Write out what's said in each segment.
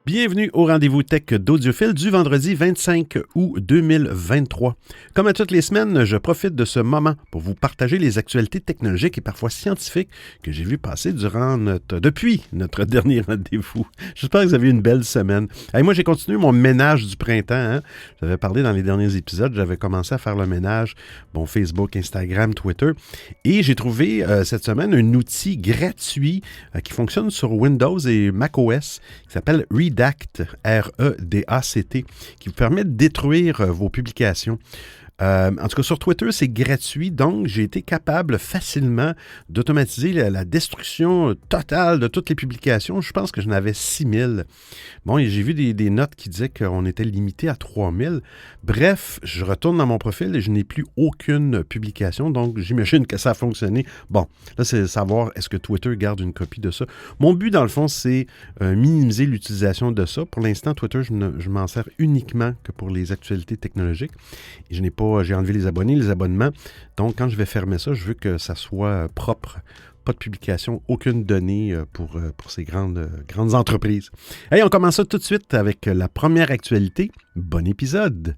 Bienvenue au rendez-vous tech d'Audiophile du vendredi 25 août 2023. Comme à toutes les semaines, je profite de ce moment pour vous partager les actualités technologiques et parfois scientifiques que j'ai vues passer depuis notre dernier rendez-vous. J'espère que vous avez eu une belle semaine. Moi, j'ai continué mon ménage du printemps. J'avais parlé dans les derniers épisodes, j'avais commencé à faire le ménage, Facebook, Instagram, Twitter. Et j'ai trouvé cette semaine un outil gratuit qui fonctionne sur Windows et macOS qui s'appelle Redact, R-E-D-A-C-T, qui vous permet de détruire vos publications. En tout cas, sur Twitter, c'est gratuit, donc j'ai été capable facilement d'automatiser la destruction totale de toutes les publications. Je pense que j'en avais 6000. Bon, et j'ai vu des notes qui disaient qu'on était limité à 3000. Bref, je retourne dans mon profil et je n'ai plus aucune publication, donc j'imagine que ça a fonctionné. Bon, là, c'est de savoir est-ce que Twitter garde une copie de ça. Mon but, dans le fond, c'est minimiser l'utilisation de ça. Pour l'instant, Twitter, je m'en sers uniquement que pour les actualités technologiques. Et j'ai enlevé les abonnés, les abonnements. Donc, quand je vais fermer ça, je veux que ça soit propre. Pas de publication, aucune donnée pour ces grandes entreprises. On commence ça tout de suite avec la première actualité. Bon épisode!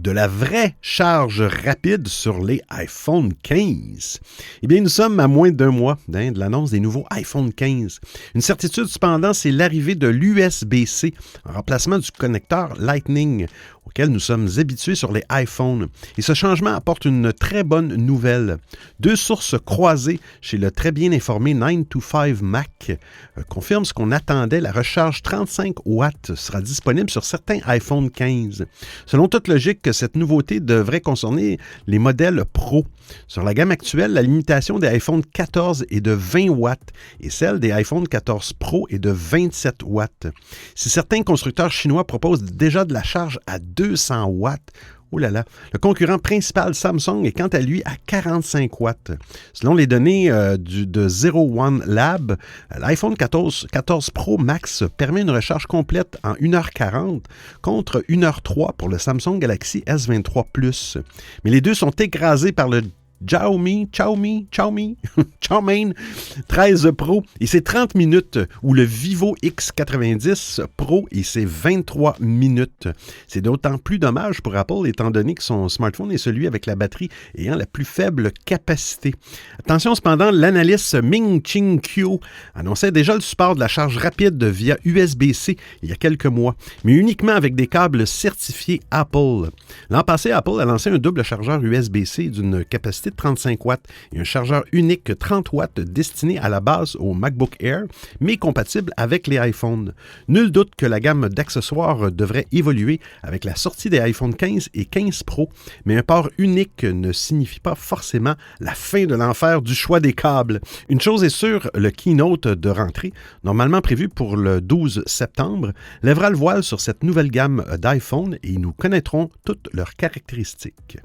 De la vraie charge rapide sur les iPhone 15. Eh bien, nous sommes à moins d'un mois de l'annonce des nouveaux iPhone 15. Une certitude, cependant, c'est l'arrivée de l'USB-C en remplacement du connecteur Lightning auquel nous sommes habitués sur les iPhones. Et ce changement apporte une très bonne nouvelle. Deux sources croisées chez le très bien informé 9to5Mac confirment ce qu'on attendait. La recharge 35 watts sera disponible sur certains iPhone 15. Selon toute logique, cette nouveauté devrait concerner les modèles Pro. Sur la gamme actuelle, la limitation des iPhone 14 est de 20 watts et celle des iPhone 14 Pro est de 27 watts. Si certains constructeurs chinois proposent déjà de la charge à 200 watts, oh là là. Le concurrent principal Samsung est quant à lui à 45 watts. Selon les données de Zero One Lab, l'iPhone 14 Pro Max permet une recharge complète en 1h40 contre 1h03 pour le Samsung Galaxy S23 Plus. Mais les deux sont écrasés par le Xiaomi 13 Pro et c'est 30 minutes ou le Vivo X90 Pro et c'est 23 minutes. C'est d'autant plus dommage pour Apple étant donné que son smartphone est celui avec la batterie ayant la plus faible capacité. Attention cependant, l'analyste Ming-Chi Kuo annonçait déjà le support de la charge rapide via USB-C il y a quelques mois, mais uniquement avec des câbles certifiés Apple. L'an passé, Apple a lancé un double chargeur USB-C d'une capacité de 35 watts et un chargeur unique 30 watts destiné à la base au MacBook Air, mais compatible avec les iPhones. Nul doute que la gamme d'accessoires devrait évoluer avec la sortie des iPhone 15 et 15 Pro, mais un port unique ne signifie pas forcément la fin de l'enfer du choix des câbles. Une chose est sûre, le keynote de rentrée, normalement prévu pour le 12 septembre, lèvera le voile sur cette nouvelle gamme d'iPhone et nous connaîtrons toutes leurs caractéristiques.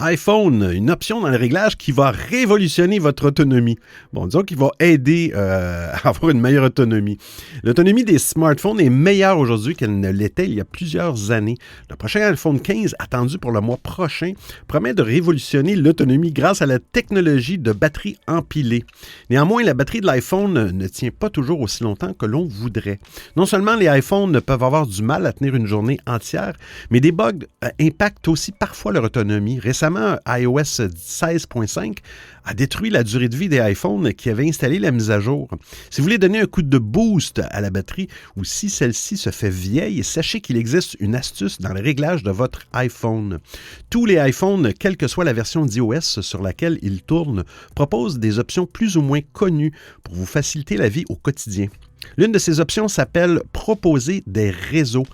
iPhone, une option dans le réglage qui va révolutionner votre autonomie. Bon, disons qu'il va aider à avoir une meilleure autonomie. L'autonomie des smartphones est meilleure aujourd'hui qu'elle ne l'était il y a plusieurs années. Le prochain iPhone 15, attendu pour le mois prochain, promet de révolutionner l'autonomie grâce à la technologie de batterie empilée. Néanmoins, la batterie de l'iPhone ne tient pas toujours aussi longtemps que l'on voudrait. Non seulement les iPhones peuvent avoir du mal à tenir une journée entière, mais des bugs impactent aussi parfois leur autonomie. Récemment, iOS 16.5 a détruit la durée de vie des iPhones qui avaient installé la mise à jour. Si vous voulez donner un coup de boost à la batterie ou si celle-ci se fait vieille, sachez qu'il existe une astuce dans le réglage de votre iPhone. Tous les iPhones, quelle que soit la version d'iOS sur laquelle ils tournent, proposent des options plus ou moins connues pour vous faciliter la vie au quotidien. L'une de ces options s'appelle « Proposer des réseaux »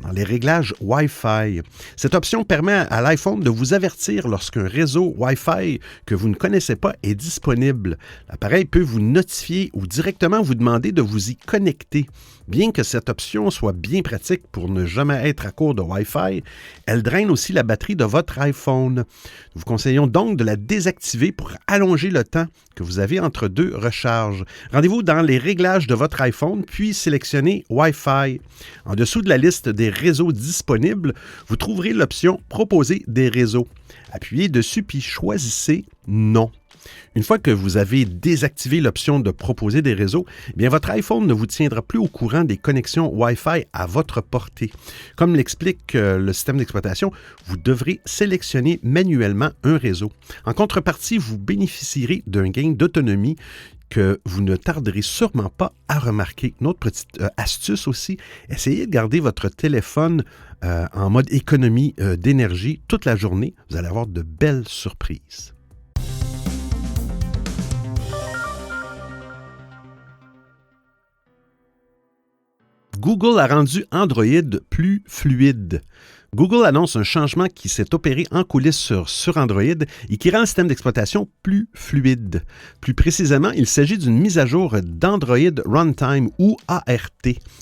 dans les réglages Wi-Fi. Cette option permet à l'iPhone de vous avertir lorsqu'un réseau Wi-Fi que vous ne connaissez pas est disponible. L'appareil peut vous notifier ou directement vous demander de vous y connecter. Bien que cette option soit bien pratique pour ne jamais être à court de Wi-Fi, elle draine aussi la batterie de votre iPhone. Nous vous conseillons donc de la désactiver pour allonger le temps que vous avez entre deux recharges. Rendez-vous dans les réglages de votre iPhone, puis sélectionnez Wi-Fi. En dessous de la liste des réseaux disponibles, vous trouverez l'option « Proposer des réseaux ». Appuyez dessus puis choisissez « Non ». Une fois que vous avez désactivé l'option de proposer des réseaux, eh bien votre iPhone ne vous tiendra plus au courant des connexions Wi-Fi à votre portée. Comme l'explique le système d'exploitation, vous devrez sélectionner manuellement un réseau. En contrepartie, vous bénéficierez d'un gain d'autonomie que vous ne tarderez sûrement pas à remarquer. Une autre petite astuce aussi, essayez de garder votre téléphone en mode économie d'énergie toute la journée. Vous allez avoir de belles surprises. Google a rendu Android plus fluide. Google annonce un changement qui s'est opéré en coulisses sur Android et qui rend le système d'exploitation plus fluide. Plus précisément, il s'agit d'une mise à jour d'Android Runtime ou ART,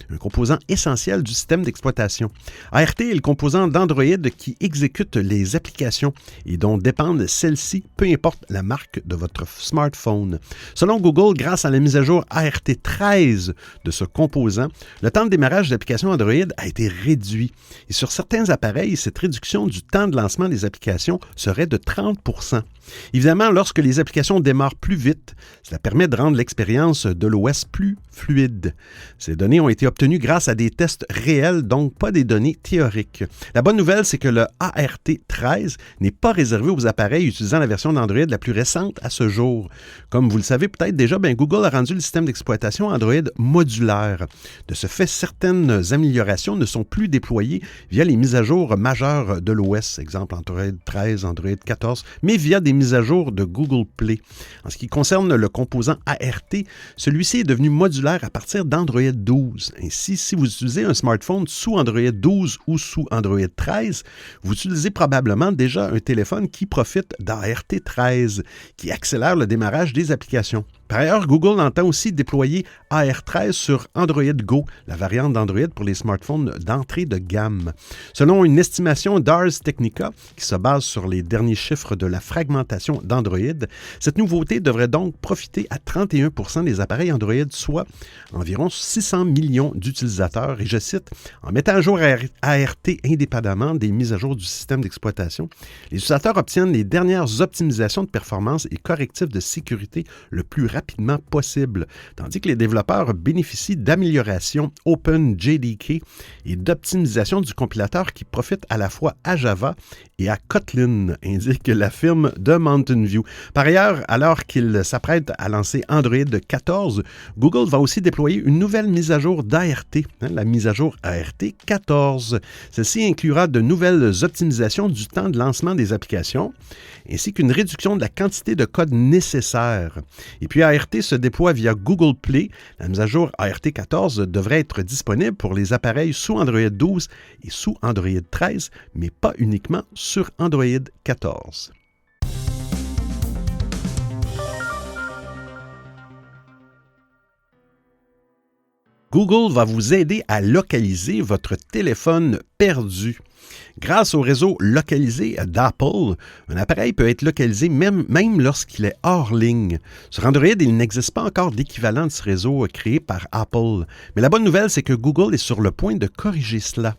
un composant essentiel du système d'exploitation. ART est le composant d'Android qui exécute les applications et dont dépendent celles-ci, peu importe la marque de votre smartphone. Selon Google, grâce à la mise à jour ART 13 de ce composant, le temps de démarrage d'applications Android a été réduit. Et sur certains appareils, cette réduction du temps de lancement des applications serait de 30%. Évidemment, lorsque les applications démarrent plus vite, cela permet de rendre l'expérience de l'OS plus fluide. Ces données ont été obtenues grâce à des tests réels, donc pas des données théoriques. La bonne nouvelle, c'est que le ART 13 n'est pas réservé aux appareils utilisant la version d'Android la plus récente à ce jour. Comme vous le savez peut-être déjà, Google a rendu le système d'exploitation Android modulaire. De ce fait, certaines améliorations ne sont plus déployées via les mises à jour majeures de l'OS, exemple Android 13, Android 14, mais via des mises à jour de Google Play. En ce qui concerne le composant ART, celui-ci est devenu modulaire à partir d'Android 12. Ainsi, si vous utilisez un smartphone sous Android 12 ou sous Android 13, vous utilisez probablement déjà un téléphone qui profite d'ART 13, qui accélère le démarrage des applications. Par ailleurs, Google entend aussi déployer AR13 sur Android Go, la variante d'Android pour les smartphones d'entrée de gamme. Selon une estimation d'Ars Technica, qui se base sur les derniers chiffres de la fragmentation d'Android, cette nouveauté devrait donc profiter à 31% des appareils Android, soit environ 600 millions d'utilisateurs. Et je cite, « En mettant à jour ART indépendamment des mises à jour du système d'exploitation, les utilisateurs obtiennent les dernières optimisations de performance et correctifs de sécurité le plus rapidement possible, tandis que les développeurs bénéficient d'améliorations OpenJDK et d'optimisation du compilateur qui profitent à la fois à Java et à Kotlin, indique la firme de Mountain View. Par ailleurs, alors qu'il s'apprête à lancer Android 14, Google va aussi déployer une nouvelle mise à jour d'ART, la mise à jour ART 14. Celle-ci inclura de nouvelles optimisations du temps de lancement des applications, ainsi qu'une réduction de la quantité de code nécessaire. Et puis ART se déploie via Google Play. La mise à jour ART 14 devrait être disponible pour les appareils sous Android 12 et sous Android 13, mais pas uniquement sur Android 14. Google va vous aider à localiser votre téléphone perdu. Grâce au réseau localisé d'Apple, un appareil peut être localisé même lorsqu'il est hors ligne. Sur Android, il n'existe pas encore d'équivalent de ce réseau créé par Apple. Mais la bonne nouvelle, c'est que Google est sur le point de corriger cela.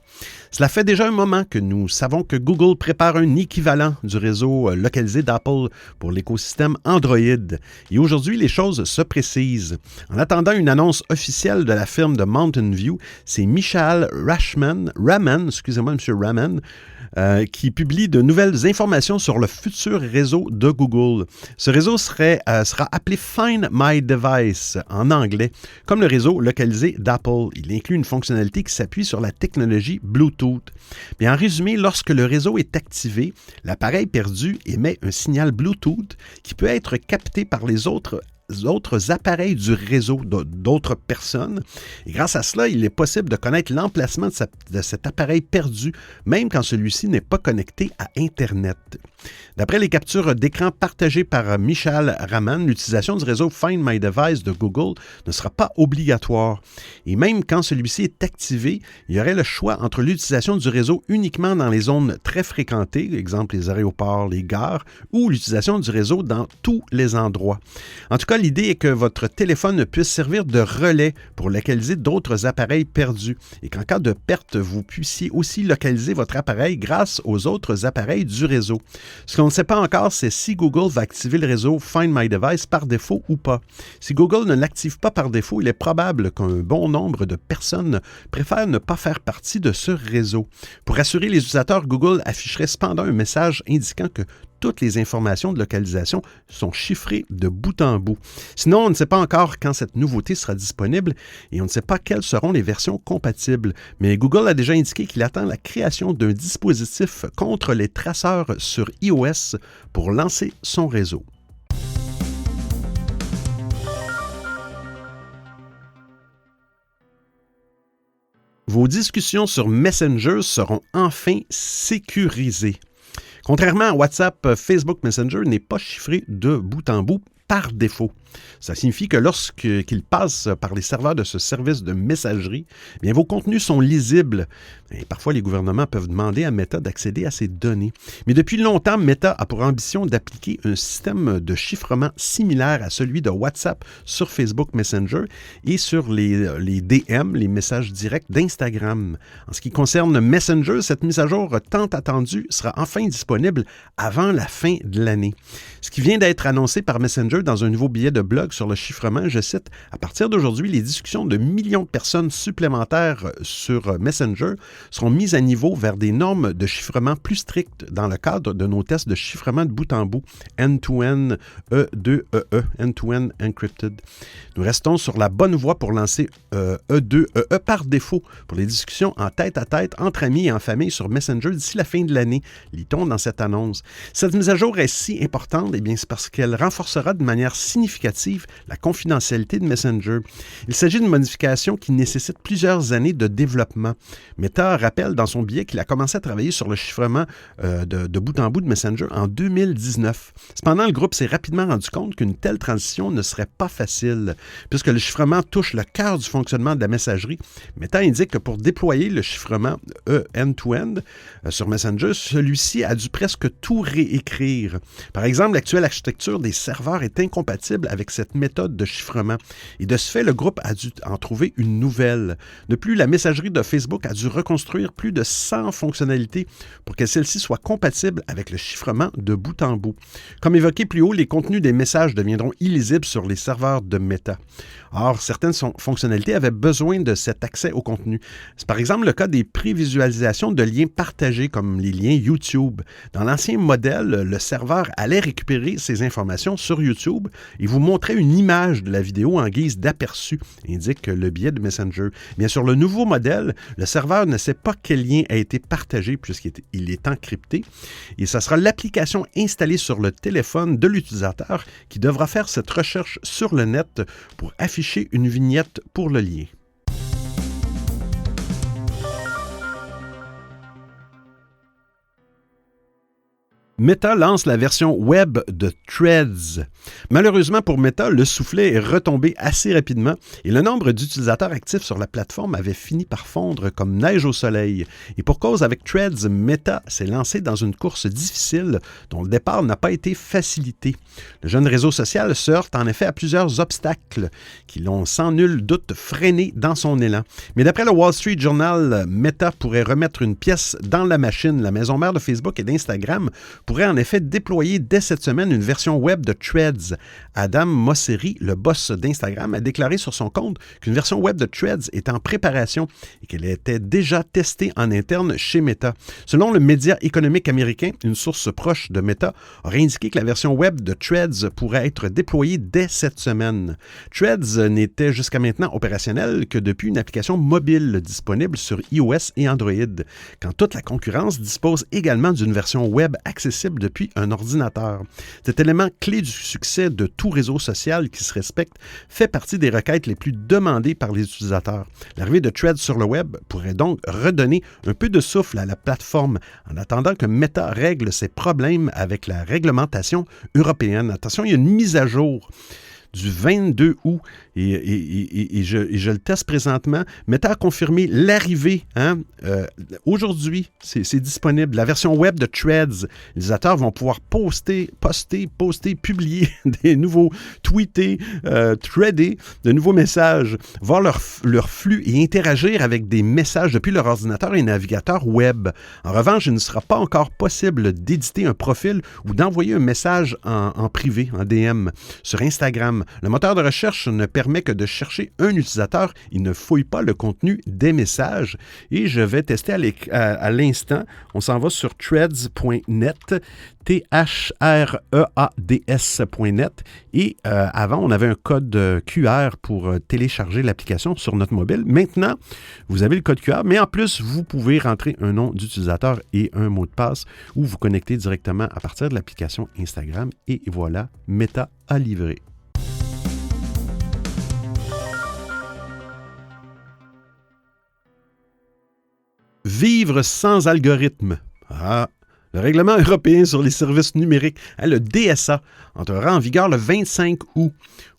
Cela fait déjà un moment que nous savons que Google prépare un équivalent du réseau localisé d'Apple pour l'écosystème Android. Et aujourd'hui, les choses se précisent. En attendant une annonce officielle de la firme de Mountain View, c'est Michael Raman, qui publie de nouvelles informations sur le futur réseau de Google. Ce réseau sera appelé Find My Device en anglais, comme le réseau localisé d'Apple. Il inclut une fonctionnalité qui s'appuie sur la technologie Bluetooth. Mais en résumé, lorsque le réseau est activé, l'appareil perdu émet un signal Bluetooth qui peut être capté par les autres autres appareils du réseau d'autres personnes. Et grâce à cela, il est possible de connaître l'emplacement de cet appareil perdu, même quand celui-ci n'est pas connecté à Internet. D'après les captures d'écran partagées par Michal Raman, l'utilisation du réseau Find My Device de Google ne sera pas obligatoire. Et même quand celui-ci est activé, il y aurait le choix entre l'utilisation du réseau uniquement dans les zones très fréquentées, exemple les aéroports, les gares, ou l'utilisation du réseau dans tous les endroits. En tout cas, l'idée est que votre téléphone puisse servir de relais pour localiser d'autres appareils perdus et qu'en cas de perte, vous puissiez aussi localiser votre appareil grâce aux autres appareils du réseau. Ce qu'on ne sait pas encore, c'est si Google va activer le réseau Find My Device par défaut ou pas. Si Google ne l'active pas par défaut, il est probable qu'un bon nombre de personnes préfèrent ne pas faire partie de ce réseau. Pour rassurer les utilisateurs, Google afficherait cependant un message indiquant que toutes les informations de localisation sont chiffrées de bout en bout. Sinon, on ne sait pas encore quand cette nouveauté sera disponible et on ne sait pas quelles seront les versions compatibles. Mais Google a déjà indiqué qu'il attend la création d'un dispositif contre les traceurs sur iOS pour lancer son réseau. Vos discussions sur Messenger seront enfin sécurisées. Contrairement à WhatsApp, Facebook Messenger n'est pas chiffré de bout en bout par défaut. Ça signifie que lorsqu'il passe par les serveurs de ce service de messagerie, bien, vos contenus sont lisibles. Et parfois, les gouvernements peuvent demander à Meta d'accéder à ces données. Mais depuis longtemps, Meta a pour ambition d'appliquer un système de chiffrement similaire à celui de WhatsApp sur Facebook Messenger et sur les DM, les messages directs d'Instagram. En ce qui concerne Messenger, cette mise à jour tant attendue sera enfin disponible avant la fin de l'année. Ce qui vient d'être annoncé par Messenger dans un nouveau billet de blog sur le chiffrement, je cite, « À partir d'aujourd'hui, les discussions de millions de personnes supplémentaires sur Messenger seront mises à niveau vers des normes de chiffrement plus strictes dans le cadre de nos tests de chiffrement de bout en bout, end-to-end E2EE, end-to-end encrypted. Nous restons sur la bonne voie pour lancer E2EE par défaut pour les discussions en tête-à-tête entre amis et en famille sur Messenger d'ici la fin de l'année, lit-on dans cette annonce. Cette mise à jour est si importante, eh bien, c'est parce qu'elle renforcera de manière significative la confidentialité de Messenger. Il s'agit d'une modification qui nécessite plusieurs années de développement. Meta rappelle dans son billet qu'il a commencé à travailler sur le chiffrement de bout en bout de Messenger en 2019. Cependant, le groupe s'est rapidement rendu compte qu'une telle transition ne serait pas facile, puisque le chiffrement touche le cœur du fonctionnement de la messagerie. Meta indique que pour déployer le chiffrement end-to-end sur Messenger, celui-ci a dû presque tout réécrire. Par exemple, l'actuelle architecture des serveurs est incompatible avec cette méthode de chiffrement. Et de ce fait, le groupe a dû en trouver une nouvelle. De plus, la messagerie de Facebook a dû reconstruire plus de 100 fonctionnalités pour que celle-ci soit compatible avec le chiffrement de bout en bout. Comme évoqué plus haut, les contenus des messages deviendront illisibles sur les serveurs de Meta. Or, certaines fonctionnalités avaient besoin de cet accès au contenu. C'est par exemple le cas des prévisualisations de liens partagés comme les liens YouTube. Dans l'ancien modèle, le serveur allait récupérer ces informations sur YouTube et vous montrait une image de la vidéo en guise d'aperçu, indique le billet de Messenger. Bien sûr, le nouveau modèle, le serveur ne sait pas quel lien a été partagé puisqu'il est encrypté et ce sera l'application installée sur le téléphone de l'utilisateur qui devra faire cette recherche sur le net pour afficher une vignette pour le lien. Meta lance la version web de Threads. Malheureusement pour Meta, le soufflet est retombé assez rapidement et le nombre d'utilisateurs actifs sur la plateforme avait fini par fondre comme neige au soleil. Et pour cause, avec Threads, Meta s'est lancé dans une course difficile dont le départ n'a pas été facilité. Le jeune réseau social se heurte en effet à plusieurs obstacles qui l'ont sans nul doute freiné dans son élan. Mais d'après le Wall Street Journal, Meta pourrait remettre une pièce dans la machine. La maison mère de Facebook et d'Instagram pourrait en effet déployer dès cette semaine une version web de Threads. Adam Mosseri, le boss d'Instagram, a déclaré sur son compte qu'une version web de Threads est en préparation et qu'elle était déjà testée en interne chez Meta. Selon le média économique américain, une source proche de Meta aurait indiqué que la version web de Threads pourrait être déployée dès cette semaine. Threads n'était jusqu'à maintenant opérationnel que depuis une application mobile disponible sur iOS et Android, quand toute la concurrence dispose également d'une version web accessible accessible depuis un ordinateur. Cet élément clé du succès de tout réseau social qui se respecte fait partie des requêtes les plus demandées par les utilisateurs. L'arrivée de Threads sur le web pourrait donc redonner un peu de souffle à la plateforme en attendant que Meta règle ses problèmes avec la réglementation européenne. Attention, il y a une mise à jour du 22 août et je le teste présentement. Meta a confirmé l'arrivée. Aujourd'hui, c'est disponible. La version web de Threads. Les utilisateurs vont pouvoir poster, publier des nouveaux, tweeter, threader de nouveaux messages, voir leur flux et interagir avec des messages depuis leur ordinateur et navigateur web. En revanche, il ne sera pas encore possible d'éditer un profil ou d'envoyer un message en privé, en DM, sur Instagram. Le moteur de recherche ne permet que de chercher un utilisateur. Il ne fouille pas le contenu des messages. Et je vais tester à l'instant. On s'en va sur threads.net, threads.net. Et avant, on avait un code QR pour télécharger l'application sur notre mobile. Maintenant, vous avez le code QR, mais en plus, vous pouvez rentrer un nom d'utilisateur et un mot de passe ou vous connecter directement à partir de l'application Instagram. Et voilà, Meta a livré. Vivre sans algorithme. Le règlement européen sur les services numériques, le DSA, entrera en vigueur le 25 août.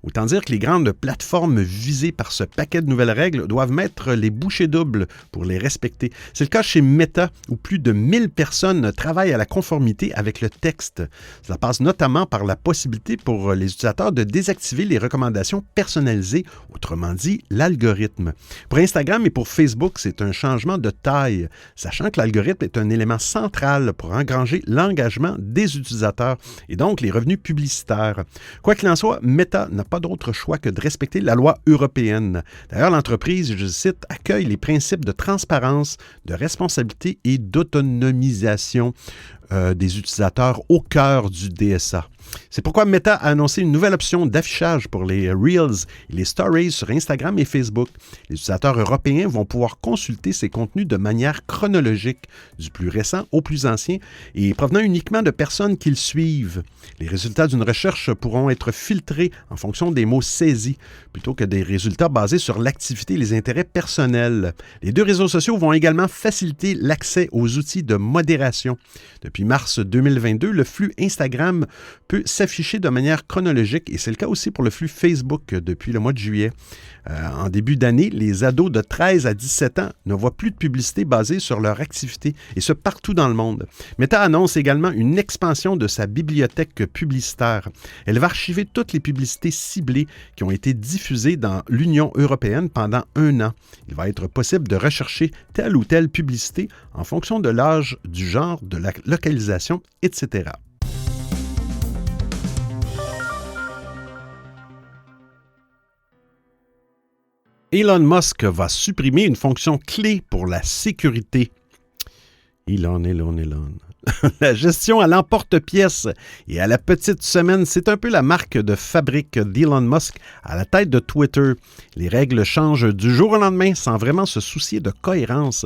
Autant dire que les grandes plateformes visées par ce paquet de nouvelles règles doivent mettre les bouchées doubles pour les respecter. C'est le cas chez Meta, où plus de 1000 personnes travaillent à la conformité avec le texte. Cela passe notamment par la possibilité pour les utilisateurs de désactiver les recommandations personnalisées, autrement dit, l'algorithme. Pour Instagram et pour Facebook, c'est un changement de taille, sachant que l'algorithme est un élément central pour engranger l'engagement des utilisateurs et donc les revenus publicitaires. Quoi qu'il en soit, Meta n'a pas d'autre choix que de respecter la loi européenne. D'ailleurs, l'entreprise, je cite, accueille les principes de transparence, de responsabilité et d'autonomisation des utilisateurs au cœur du DSA. C'est pourquoi Meta a annoncé une nouvelle option d'affichage pour les Reels et les Stories sur Instagram et Facebook. Les utilisateurs européens vont pouvoir consulter ces contenus de manière chronologique, du plus récent au plus ancien, et provenant uniquement de personnes qu'ils suivent. Les résultats d'une recherche pourront être filtrés en fonction des mots saisis, plutôt que des résultats basés sur l'activité et les intérêts personnels. Les deux réseaux sociaux vont également faciliter l'accès aux outils de modération. Depuis mars 2022, le flux Instagram peut s'afficher de manière chronologique et c'est le cas aussi pour le flux Facebook depuis le mois de juillet. En début d'année, les ados de 13 à 17 ans ne voient plus de publicité basée sur leur activité et ce partout dans le monde. Meta annonce également une expansion de sa bibliothèque publicitaire. Elle va archiver toutes les publicités ciblées qui ont été diffusées dans l'Union européenne pendant 1 an. Il va être possible de rechercher telle ou telle publicité en fonction de l'âge, du genre, de la localisation, etc. Elon Musk va supprimer une fonction clé pour la sécurité. Elon. La gestion à l'emporte-pièce et à la petite semaine, c'est un peu la marque de fabrique d'Elon Musk à la tête de Twitter. Les règles changent du jour au lendemain sans vraiment se soucier de cohérence.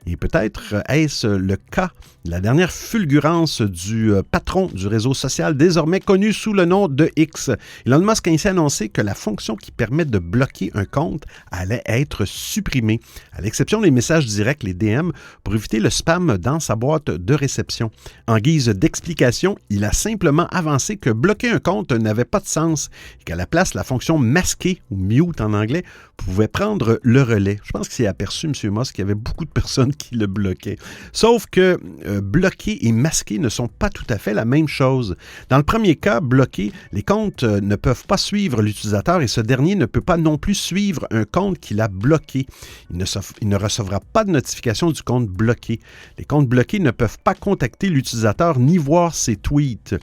Et peut-être est-ce le cas de la dernière fulgurance du patron du réseau social désormais connu sous le nom de X. Elon Musk a ainsi annoncé que la fonction qui permet de bloquer un compte allait être supprimée, à l'exception des messages directs, les DM, pour éviter le spam dans sa boîte de réception. En guise d'explication, il a simplement avancé que bloquer un compte n'avait pas de sens et qu'à la place, la fonction masquer ou mute en anglais pouvait prendre le relais. Je pense qu'il s'est aperçu, M. Musk, qu'il y avait beaucoup de personnes qui le bloquaient. Sauf que bloquer et masquer ne sont pas tout à fait la même chose. Dans le premier cas, bloquer, les comptes ne peuvent pas suivre l'utilisateur et ce dernier ne peut pas non plus suivre un compte qu'il a bloqué. Il ne recevra pas de notification du compte bloqué. Les comptes bloqués ne peuvent pas contacter l'utilisateur ni voir ses tweets.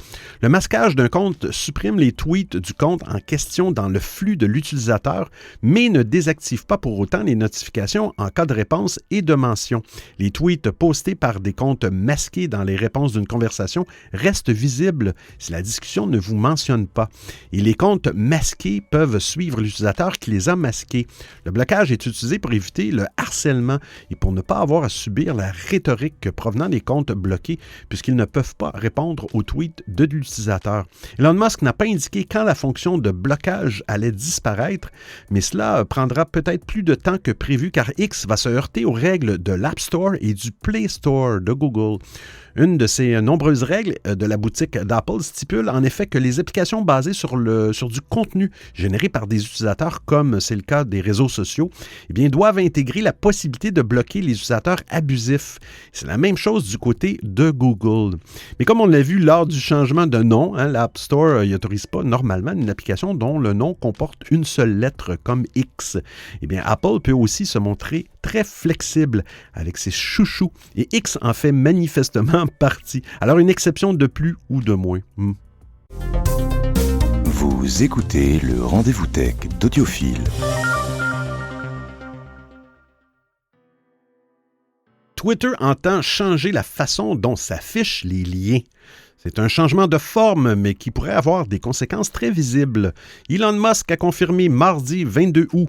Le masquage d'un compte supprime les tweets du compte en question dans le flux de l'utilisateur, mais ne ne désactive pas pour autant les notifications en cas de réponse et de mention. Les tweets postés par des comptes masqués dans les réponses d'une conversation restent visibles si la discussion ne vous mentionne pas. Et les comptes masqués peuvent suivre l'utilisateur qui les a masqués. Le blocage est utilisé pour éviter le harcèlement et pour ne pas avoir à subir la rhétorique provenant des comptes bloqués puisqu'ils ne peuvent pas répondre aux tweets de l'utilisateur. Elon Musk n'a pas indiqué quand la fonction de blocage allait disparaître, mais cela prendra peut-être plus de temps que prévu car X va se heurter aux règles de l'App Store et du Play Store de Google. Une de ces nombreuses règles de la boutique d'Apple stipule en effet que les applications basées sur du contenu généré par des utilisateurs, comme c'est le cas des réseaux sociaux, eh bien, doivent intégrer la possibilité de bloquer les utilisateurs abusifs. C'est la même chose du côté de Google. Mais comme on l'a vu lors du changement de nom, l'App Store n'autorise pas normalement une application dont le nom comporte une seule lettre comme X. Eh bien, Apple peut aussi se montrer très flexible avec ses chouchous et X en fait manifestement partie. Alors une exception de plus ou de moins. Vous écoutez le Rendez-vous Tech d'Audiophile. Twitter entend changer la façon dont s'affichent les liens. C'est un changement de forme, mais qui pourrait avoir des conséquences très visibles. Elon Musk a confirmé mardi 22 août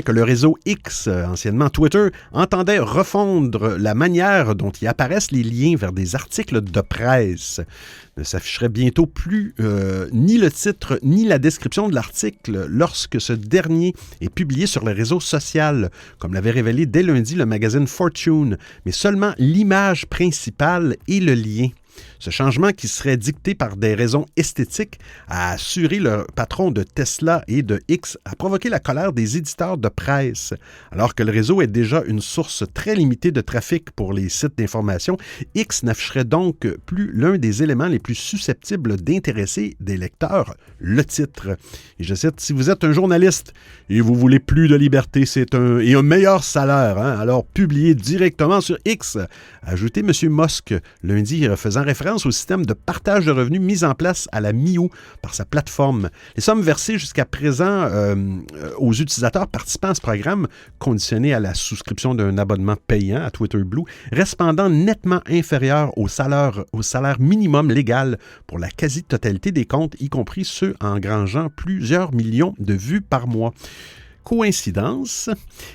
que le réseau X, anciennement Twitter, entendait refondre la manière dont y apparaissent les liens vers des articles de presse. Ne s'afficherait bientôt plus ni le titre ni la description de l'article lorsque ce dernier est publié sur le réseau social, comme l'avait révélé dès lundi le magazine Fortune, mais seulement l'image principale et le lien. Ce changement, qui serait dicté par des raisons esthétiques, a assuré le patron de Tesla et de X, a provoqué la colère des éditeurs de presse. Alors que le réseau est déjà une source très limitée de trafic pour les sites d'information, X n'afficherait donc plus l'un des éléments les plus susceptibles d'intéresser des lecteurs, le titre. Et je cite, « Si vous êtes un journaliste et vous voulez plus de liberté et un meilleur salaire, alors publiez directement sur X », a ajouté M. Musk lundi, faisant référence au système de partage de revenus mis en place à la mi-août par sa plateforme. Les sommes versées jusqu'à présent aux utilisateurs participant à ce programme, conditionné à la souscription d'un abonnement payant à Twitter Blue, restent cependant nettement inférieures au salaire minimum légal pour la quasi-totalité des comptes, y compris ceux engrangeant plusieurs millions de vues par mois. Coïncidence,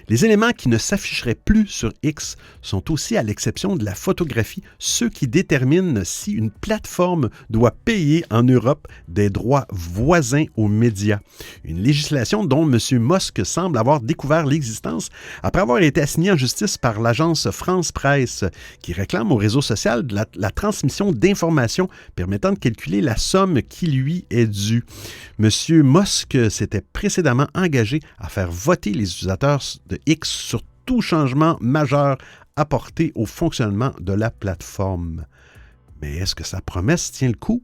les éléments qui ne s'afficheraient plus sur X sont aussi, à l'exception de la photographie, ceux qui déterminent si une plateforme doit payer en Europe des droits voisins aux médias. Une législation dont M. Musk semble avoir découvert l'existence après avoir été assigné en justice par l'agence France Presse, qui réclame au réseau social la transmission d'informations permettant de calculer la somme qui lui est due. M. Musk s'était précédemment engagé à faire voter les utilisateurs de X sur tout changement majeur apporté au fonctionnement de la plateforme. Mais est-ce que sa promesse tient le coup?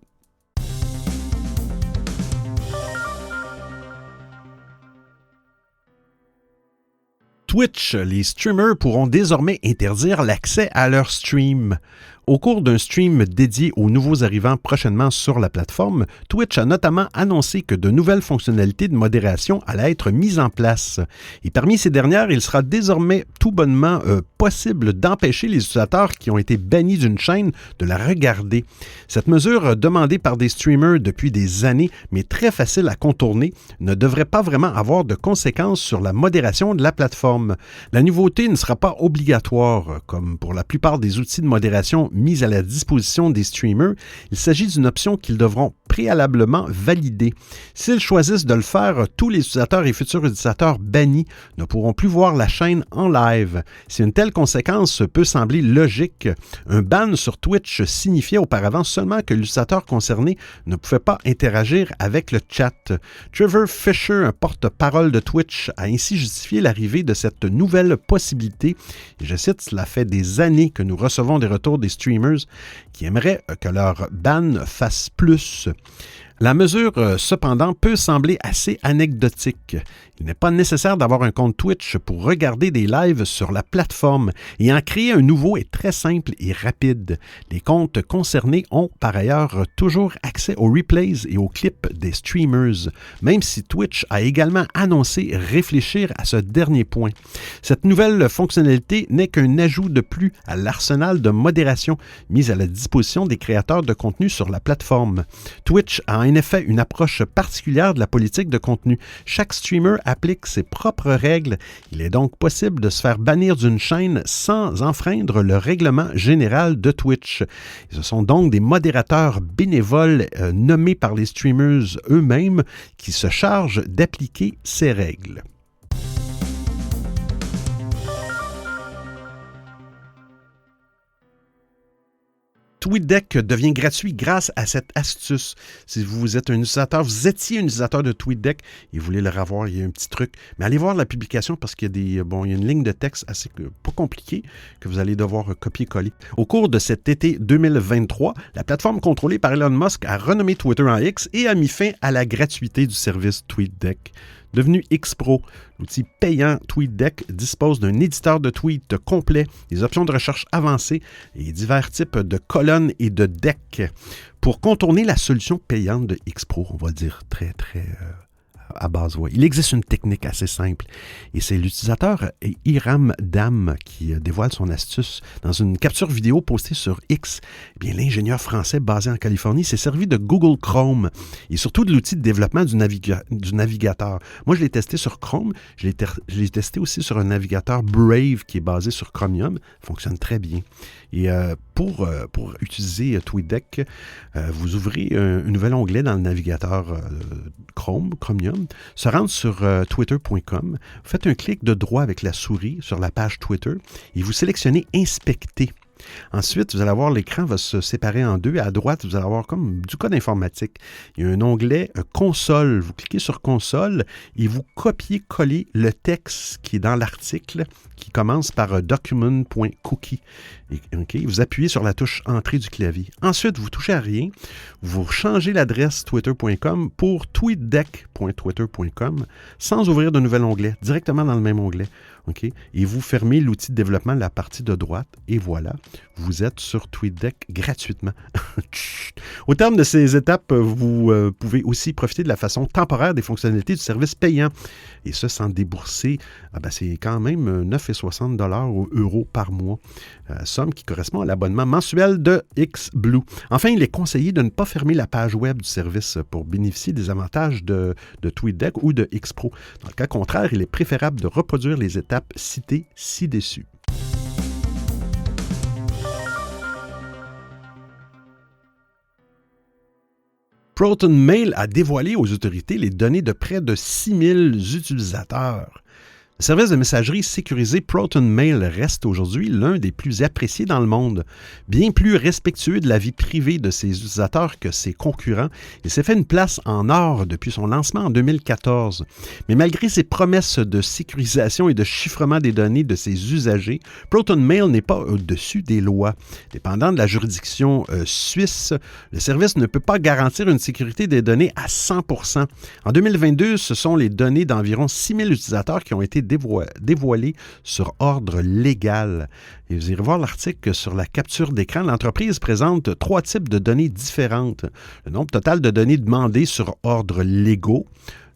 Twitch, les streamers pourront désormais interdire l'accès à leurs streams. Au cours d'un stream dédié aux nouveaux arrivants prochainement sur la plateforme, Twitch a notamment annoncé que de nouvelles fonctionnalités de modération allaient être mises en place. Et parmi ces dernières, il sera désormais tout bonnement possible d'empêcher les utilisateurs qui ont été bannis d'une chaîne de la regarder. Cette mesure, demandée par des streamers depuis des années, mais très facile à contourner, ne devrait pas vraiment avoir de conséquences sur la modération de la plateforme. La nouveauté ne sera pas obligatoire, comme pour la plupart des outils de modération mis à la disposition des streamers. Il s'agit d'une option qu'ils devront préalablement valider. S'ils choisissent de le faire, tous les utilisateurs et futurs utilisateurs bannis ne pourront plus voir la chaîne en live. Si une telle conséquence peut sembler logique, un ban sur Twitch signifiait auparavant seulement que l'utilisateur concerné ne pouvait pas interagir avec le chat. Trevor Fisher, un porte-parole de Twitch, a ainsi justifié l'arrivée de cette nouvelle possibilité. Et je cite, « Cela fait des années que nous recevons des retours des streamers qui aimeraient que leur ban fasse plus. » La mesure, cependant, peut sembler assez anecdotique. Il n'est pas nécessaire d'avoir un compte Twitch pour regarder des lives sur la plateforme et en créer un nouveau est très simple et rapide. Les comptes concernés ont par ailleurs toujours accès aux replays et aux clips des streamers, même si Twitch a également annoncé réfléchir à ce dernier point. Cette nouvelle fonctionnalité n'est qu'un ajout de plus à l'arsenal de modération mis à la disposition des créateurs de contenu sur la plateforme. Twitch a en effet une approche particulière de la politique de contenu. Chaque streamer applique ses propres règles. Il est donc possible de se faire bannir d'une chaîne sans enfreindre le règlement général de Twitch. Ce sont donc des modérateurs bénévoles nommés par les streamers eux-mêmes qui se chargent d'appliquer ces règles. TweetDeck devient gratuit grâce à cette astuce. Si vous êtes un utilisateur, vous étiez un utilisateur de TweetDeck et vous voulez le revoir, il y a un petit truc. Mais allez voir la publication parce qu'il y a il y a une ligne de texte assez pas compliquée que vous allez devoir copier-coller. Au cours de cet été 2023, la plateforme contrôlée par Elon Musk a renommé Twitter en X et a mis fin à la gratuité du service TweetDeck. Devenu X-Pro, l'outil payant TweetDeck dispose d'un éditeur de tweets complet, des options de recherche avancées et divers types de colonnes et de decks. Pour contourner la solution payante de X-Pro, on va dire très à base voix. Il existe une technique assez simple et c'est l'utilisateur Hiram Dam qui dévoile son astuce. Dans une capture vidéo postée sur X, eh bien, l'ingénieur français basé en Californie s'est servi de Google Chrome et surtout de l'outil de développement du navigateur. Moi, je l'ai testé sur Chrome, je l'ai testé aussi sur un navigateur Brave qui est basé sur Chromium, fonctionne très bien. Et pour utiliser TweetDeck, vous ouvrez un nouvel onglet dans le navigateur Chromium, se rendre sur twitter.com, vous faites un clic de droit avec la souris sur la page Twitter et vous sélectionnez « Inspecter ». Ensuite, vous allez voir l'écran va se séparer en deux. À droite, vous allez avoir comme du code informatique. Il y a un onglet Console. Vous cliquez sur Console et vous copiez-collez le texte qui est dans l'article qui commence par document.cookie. Vous appuyez sur la touche Entrée du clavier. Ensuite, vous ne touchez à rien. Vous changez l'adresse twitter.com pour tweetdeck.twitter.com sans ouvrir de nouvel onglet, directement dans le même onglet. Et vous fermez l'outil de développement de la partie de droite et voilà, vous êtes sur TweetDeck gratuitement. Au terme de ces étapes, vous pouvez aussi profiter de la façon temporaire des fonctionnalités du service payant. Et ça, sans débourser, c'est quand même 9,60 $ ou euros par mois. Somme qui correspond à l'abonnement mensuel de XBlue. Enfin, il est conseillé de ne pas fermer la page web du service pour bénéficier des avantages de TweetDeck ou de X-Pro. Dans le cas contraire, il est préférable de reproduire les étapes citées ci-dessus. ProtonMail a dévoilé aux autorités les données de près de 6000 utilisateurs. Le service de messagerie sécurisé ProtonMail reste aujourd'hui l'un des plus appréciés dans le monde. Bien plus respectueux de la vie privée de ses utilisateurs que ses concurrents, il s'est fait une place en or depuis son lancement en 2014. Mais malgré ses promesses de sécurisation et de chiffrement des données de ses usagers, ProtonMail n'est pas au-dessus des lois. Dépendant de la juridiction suisse, le service ne peut pas garantir une sécurité des données à 100%. En 2022, ce sont les données d'environ 6000 utilisateurs qui ont été dévoilé sur ordre légal. Et vous irez voir l'article sur la capture d'écran. L'entreprise présente 3 types de données différentes. Le nombre total de données demandées sur ordre légaux,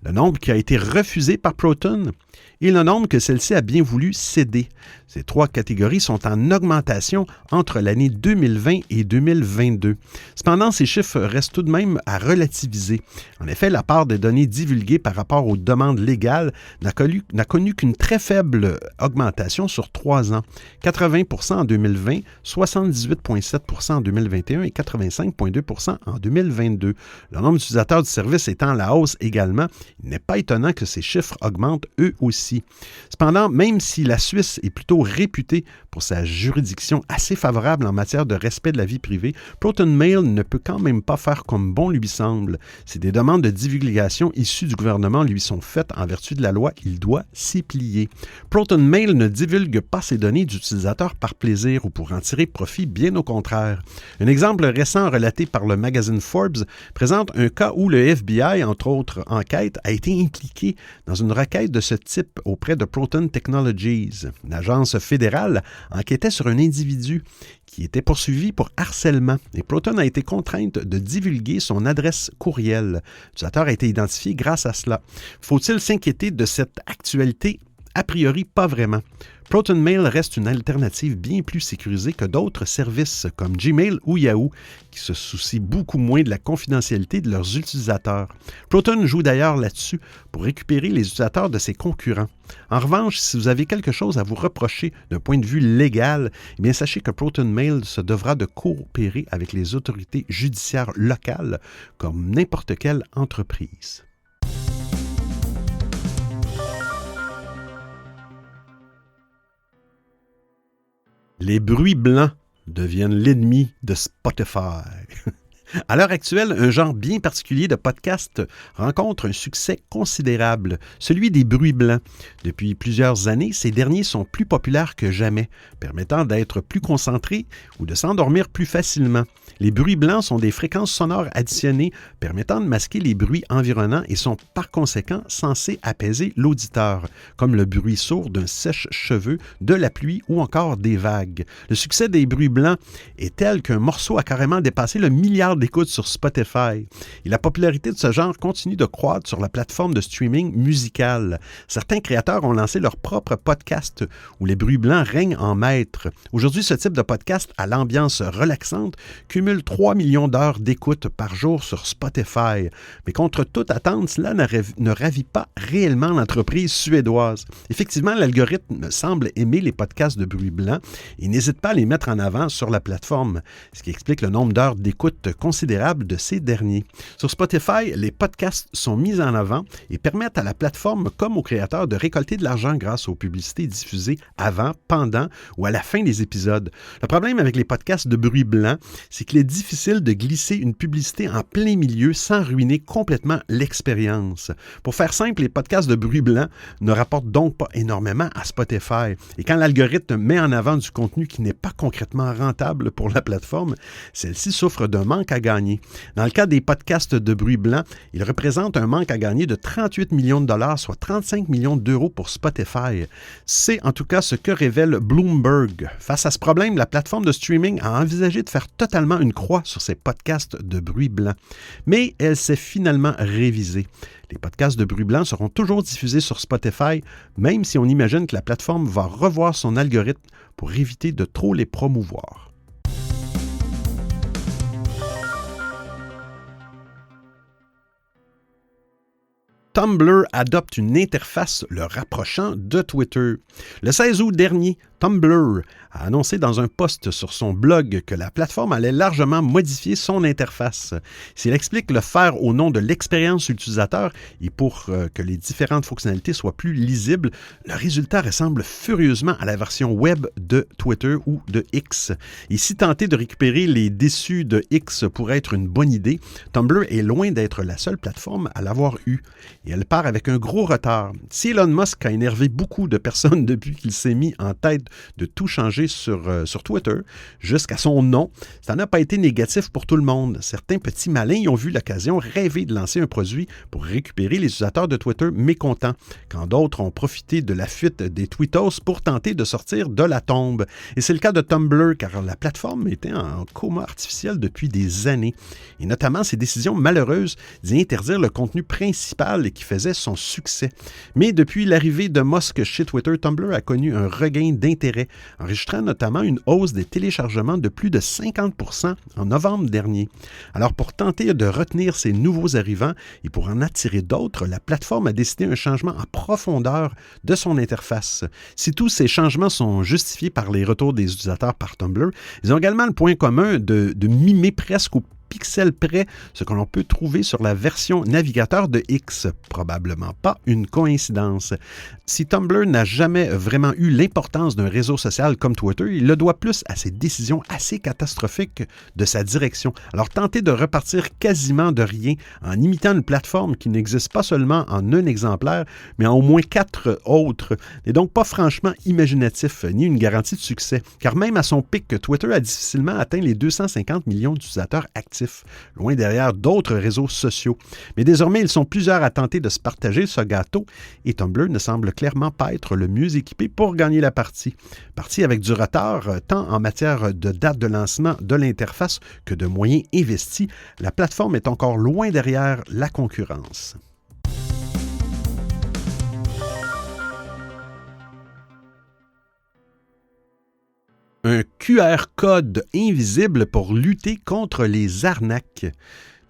le nombre qui a été refusé par Proton et le nombre que celle-ci a bien voulu céder. Ces 3 catégories sont en augmentation entre l'année 2020 et 2022. Cependant, ces chiffres restent tout de même à relativiser. En effet, la part des données divulguées par rapport aux demandes légales n'a connu qu'une très faible augmentation sur 3 ans. 80% en 2020, 78,7% en 2021 et 85,2% en 2022. Le nombre d'utilisateurs du service étant à la hausse également, il n'est pas étonnant que ces chiffres augmentent eux aussi. aussi. Cependant, même si la Suisse est plutôt réputée pour sa juridiction assez favorable en matière de respect de la vie privée, Proton Mail ne peut quand même pas faire comme bon lui semble. Si des demandes de divulgation issues du gouvernement lui sont faites en vertu de la loi, il doit s'y plier. Proton Mail ne divulgue pas ses données d'utilisateurs par plaisir ou pour en tirer profit, bien au contraire. Un exemple récent relaté par le magazine Forbes présente un cas où le FBI, entre autres enquêtes, a été impliqué dans une requête de ce type auprès de Proton Technologies. L'agence fédérale enquêtait sur un individu qui était poursuivi pour harcèlement et Proton a été contrainte de divulguer son adresse courriel. L'utilisateur a été identifié grâce à cela. Faut-il s'inquiéter de cette actualité? A priori, pas vraiment. Proton Mail reste une alternative bien plus sécurisée que d'autres services comme Gmail ou Yahoo, qui se soucient beaucoup moins de la confidentialité de leurs utilisateurs. Proton joue d'ailleurs là-dessus pour récupérer les utilisateurs de ses concurrents. En revanche, si vous avez quelque chose à vous reprocher d'un point de vue légal, eh bien sachez que Proton Mail se devra de coopérer avec les autorités judiciaires locales comme n'importe quelle entreprise. Les bruits blancs deviennent l'ennemi de Spotify. À l'heure actuelle, un genre bien particulier de podcast rencontre un succès considérable, celui des bruits blancs. Depuis plusieurs années, ces derniers sont plus populaires que jamais, permettant d'être plus concentrés ou de s'endormir plus facilement. Les bruits blancs sont des fréquences sonores additionnées permettant de masquer les bruits environnants et sont par conséquent censés apaiser l'auditeur, comme le bruit sourd d'un sèche-cheveux, de la pluie ou encore des vagues. Le succès des bruits blancs est tel qu'un morceau a carrément dépassé le milliard d'écoutes sur Spotify. Et la popularité de ce genre continue de croître sur la plateforme de streaming musical. Certains créateurs ont lancé leur propre podcast où les bruits blancs règnent en maître. Aujourd'hui, ce type de podcast à l'ambiance relaxante cumule 3 millions d'heures d'écoute par jour sur Spotify. Mais contre toute attente, cela ne ravit pas réellement l'entreprise suédoise. Effectivement, l'algorithme semble aimer les podcasts de bruit blanc et n'hésite pas à les mettre en avant sur la plateforme, ce qui explique le nombre d'heures d'écoute considérable de ces derniers. Sur Spotify, les podcasts sont mis en avant et permettent à la plateforme comme aux créateurs de récolter de l'argent grâce aux publicités diffusées avant, pendant ou à la fin des épisodes. Le problème avec les podcasts de bruit blanc, c'est qu'il est difficile de glisser une publicité en plein milieu sans ruiner complètement l'expérience. Pour faire simple, les podcasts de bruit blanc ne rapportent donc pas énormément à Spotify. Et quand l'algorithme met en avant du contenu qui n'est pas concrètement rentable pour la plateforme, celle-ci souffre d'un manque à gagner. Dans le cas des podcasts de bruit blanc, il représente un manque à gagner de 38 millions de dollars, soit 35 millions d'euros pour Spotify. C'est en tout cas ce que révèle Bloomberg. Face à ce problème, la plateforme de streaming a envisagé de faire totalement une croix sur ses podcasts de bruit blanc. Mais elle s'est finalement révisée. Les podcasts de bruit blanc seront toujours diffusés sur Spotify, même si on imagine que la plateforme va revoir son algorithme pour éviter de trop les promouvoir. Tumblr adopte une interface le rapprochant de Twitter. Le 16 août dernier, Tumblr a annoncé dans un post sur son blog que la plateforme allait largement modifier son interface. S'il explique le faire au nom de l'expérience utilisateur et pour que les différentes fonctionnalités soient plus lisibles, le résultat ressemble furieusement à la version web de Twitter ou de X. Et si tenter de récupérer les déçus de X pourrait être une bonne idée, Tumblr est loin d'être la seule plateforme à l'avoir eu. Et elle part avec un gros retard. Si Elon Musk a énervé beaucoup de personnes depuis qu'il s'est mis en tête de tout changer sur Twitter, jusqu'à son nom, ça n'a pas été négatif pour tout le monde. Certains petits malins y ont vu l'occasion rêver de lancer un produit pour récupérer les utilisateurs de Twitter mécontents, quand d'autres ont profité de la fuite des tweetos pour tenter de sortir de la tombe. Et c'est le cas de Tumblr, car la plateforme était en coma artificiel depuis des années, et notamment ses décisions malheureuses d'y interdire le contenu principal qui faisait son succès. Mais depuis l'arrivée de Musk chez Twitter, Tumblr a connu un regain d'intérêt, enregistrant notamment une hausse des téléchargements de plus de 50% en novembre dernier. Alors pour tenter de retenir ces nouveaux arrivants et pour en attirer d'autres, la plateforme a décidé un changement en profondeur de son interface. Si tous ces changements sont justifiés par les retours des utilisateurs par Tumblr, ils ont également le point commun de mimer presque ou pixels près ce que l'on peut trouver sur la version navigateur de X. Probablement pas une coïncidence. Si Tumblr n'a jamais vraiment eu l'importance d'un réseau social comme Twitter, il le doit plus à ses décisions assez catastrophiques de sa direction. Alors tenter de repartir quasiment de rien en imitant une plateforme qui n'existe pas seulement en un exemplaire, mais en au moins 4 autres, n'est donc pas franchement imaginatif ni une garantie de succès, car même à son pic, Twitter a difficilement atteint les 250 millions d'utilisateurs actifs, loin derrière d'autres réseaux sociaux. Mais désormais, ils sont plusieurs à tenter de se partager ce gâteau, et Tumblr ne semble clairement pas être le mieux équipé pour gagner la partie. Partie avec du retard, tant en matière de date de lancement de l'interface que de moyens investis, la plateforme est encore loin derrière la concurrence. Un QR code invisible pour lutter contre les arnaques.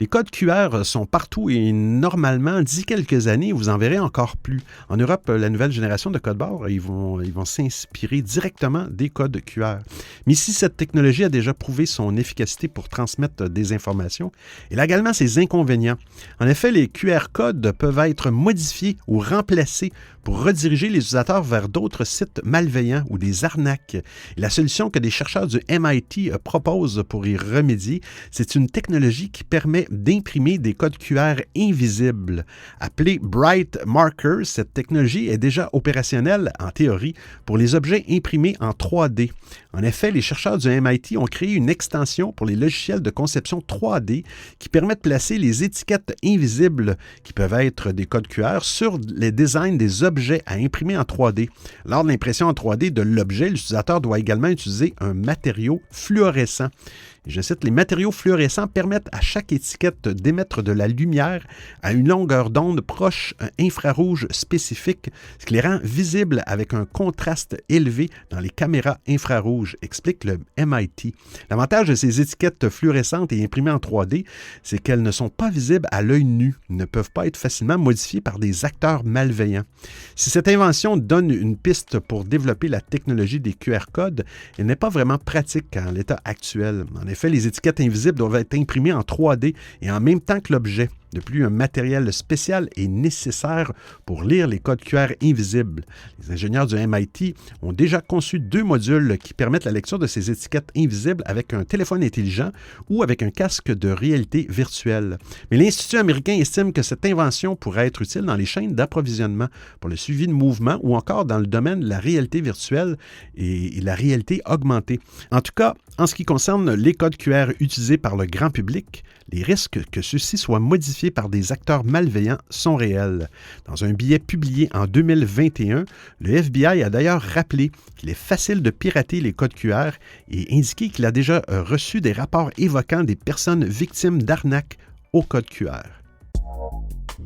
Les codes QR sont partout et normalement, d'ici quelques années, vous en verrez encore plus. En Europe, la nouvelle génération de codes barres, ils vont s'inspirer directement des codes QR. Mais si cette technologie a déjà prouvé son efficacité pour transmettre des informations, elle a également ses inconvénients. En effet, les QR codes peuvent être modifiés ou remplacés pour rediriger les utilisateurs vers d'autres sites malveillants ou des arnaques. Et la solution que des chercheurs du MIT proposent pour y remédier, c'est une technologie qui permet d'imprimer des codes QR invisibles. Appelée Bright Marker, cette technologie est déjà opérationnelle, en théorie, pour les objets imprimés en 3D. En effet, les chercheurs du MIT ont créé une extension pour les logiciels de conception 3D qui permet de placer les étiquettes invisibles, qui peuvent être des codes QR, sur les designs des objets à imprimer en 3D. Lors de l'impression en 3D de l'objet, l'utilisateur doit également utiliser un matériau fluorescent. Et je cite, « Les matériaux fluorescents permettent à chaque étiquette d'émettre de la lumière à une longueur d'onde proche infrarouge spécifique, ce qui les rend visibles avec un contraste élevé dans les caméras infrarouges », explique le MIT. L'avantage de ces étiquettes fluorescentes et imprimées en 3D, c'est qu'elles ne sont pas visibles à l'œil nu, ne peuvent pas être facilement modifiées par des acteurs malveillants. Si cette invention donne une piste pour développer la technologie des QR codes, elle n'est pas vraiment pratique en l'état actuel. En effet, les étiquettes invisibles doivent être imprimées en 3D et en même temps que l'objet. De plus, un matériel spécial est nécessaire pour lire les codes QR invisibles. Les ingénieurs du MIT ont déjà conçu 2 modules qui permettent la lecture de ces étiquettes invisibles avec un téléphone intelligent ou avec un casque de réalité virtuelle. Mais l'Institut américain estime que cette invention pourrait être utile dans les chaînes d'approvisionnement, pour le suivi de mouvements ou encore dans le domaine de la réalité virtuelle et la réalité augmentée. En tout cas, en ce qui concerne les codes QR utilisés par le grand public, les risques que ceux-ci soient modifiés par des acteurs malveillants sont réels. Dans un billet publié en 2021, le FBI a d'ailleurs rappelé qu'il est facile de pirater les codes QR et indiqué qu'il a déjà reçu des rapports évoquant des personnes victimes d'arnaques au code QR.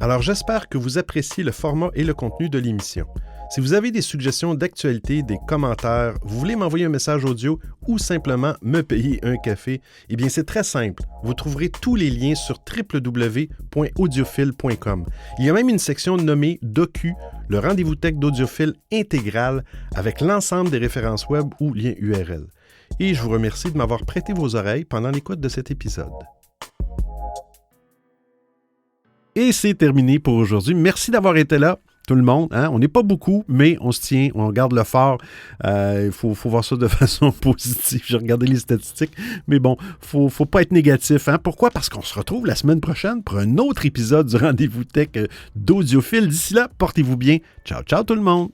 Alors j'espère que vous appréciez le format et le contenu de l'émission. Si vous avez des suggestions d'actualité, des commentaires, vous voulez m'envoyer un message audio ou simplement me payer un café, eh bien c'est très simple. Vous trouverez tous les liens sur www.audiophile.com. Il y a même une section nommée Docu, le rendez-vous tech d'Audiophile intégral avec l'ensemble des références web ou liens URL. Et je vous remercie de m'avoir prêté vos oreilles pendant l'écoute de cet épisode. Et c'est terminé pour aujourd'hui. Merci d'avoir été là. Tout le monde, hein? On n'est pas beaucoup, mais on se tient, on garde le fort. Il faut voir ça de façon positive. J'ai regardé les statistiques, mais bon, faut pas être négatif. Hein? Pourquoi? Parce qu'on se retrouve la semaine prochaine pour un autre épisode du Rendez-vous Tech d'Audiophile. D'ici là, portez-vous bien. Ciao, ciao tout le monde!